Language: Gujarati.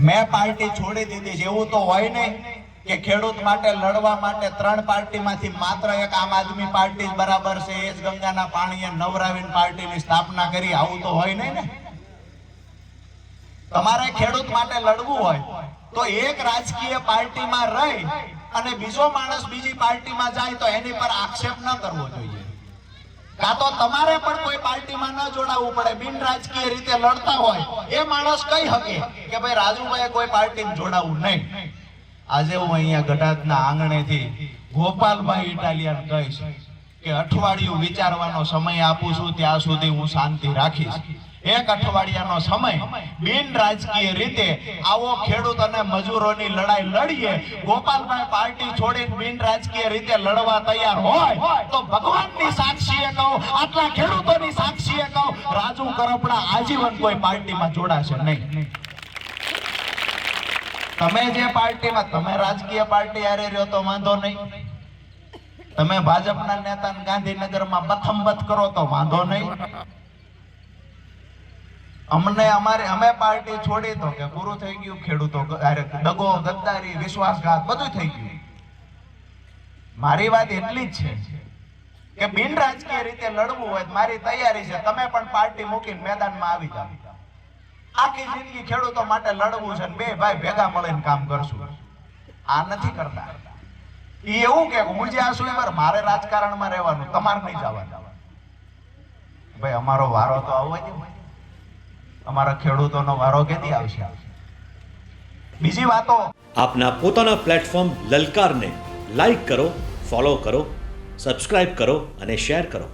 મેં પાર્ટી છોડી દીધી છે એવું તો હોય નહીં કે ખેડૂત માટે લડવા માટે 3 પાર્ટીમાંથી માત્ર એક આમ આદમી પાર્ટી જ બરાબર છે, એ જ ગંગાના પાણીએ નવરાવીને પાર્ટીની સ્થાપના કરી, આવું તો હોય નહીં ને। તમારે ખેડૂત માટે લડવું હોય તો એક રાજકીય પાર્ટીમાં રહી અને બીજો માણસ બીજી પાર્ટીમાં જાય તો એની પર આક્ષેપ ન કરવો જોઈએ। કાં તો તમારે પણ કોઈ પાર્ટીમાં ન જોડાવવું પડે, બિન રાજકીય રીતે લડતા હોય એ માણસ કહી શકે કે ભાઈ રાજુભાઈએ કોઈ પાર્ટીમાં જોડાવવું નહીં। આજે હું અહીંયા ગઢાતના આંગણેથી ગોપાલભાઈ ઇટાલિયન કહીશ કે અઠવાડિયું વિચારવાનો સમય આપું છું, ત્યાં સુધી હું શાંતિ રાખીશ। એક અઠવાડિયાનો સમય બિન રાજકીય રીતે આવો ખેડૂત અને મજૂરોની લડાઈ લડીએ। ગોપાલભાઈ પાર્ટી છોડીને બિન રાજકીય રીતે લડવા તૈયાર હોય તો ભગવાનની સાક્ષીએ કહું, આટલા ખેડૂતોની સાક્ષીએ કહું, રાજુ કરપડા આજીવન કોઈ પાર્ટીમાં જોડાશે નહીં। તમે જે પાર્ટીમાં, તમે રાજકીય પાર્ટી હારે રહ્યો તો વાંધો નહીં, તમે ભાજપના નેતાને ગાંધીનગરમાં બથમબથ કરો તો વાંધો નહીં। અમે પાર્ટી છોડી તો કે પૂરું થઈ ગયું, ખેડૂતો દગો, ગદ્દારી, વિશ્વાસઘાત બધું થઈ ગયું। મારી વાત એટલી જ છે કે બિન રાજકીય રીતે લડવું હોય મારી તૈયારી છે, તમે પણ પાર્ટી મૂકીને મેદાનમાં આવી જાવ। આખી જિંદગી ખેડૂતો માટે લડવું છે, બે ભાઈ ભેગા મળીને કામ કરશું। આ નથી કરતા, એવું કે હું જ્યાં છું મારે રાજકારણમાં રહેવાનું, તમારે નહીં જવાનું। ભાઈ અમારો વારો તો આવવો જ, અમારા ખેડૂતોનો વારો કેદી આવશે? બીજી વાતો આપના પોતાના પ્લેટફોર્મ લલકારને લાઈક કરો, ફોલો કરો, સબસ્ક્રાઇબ કરો અને શેર કરો।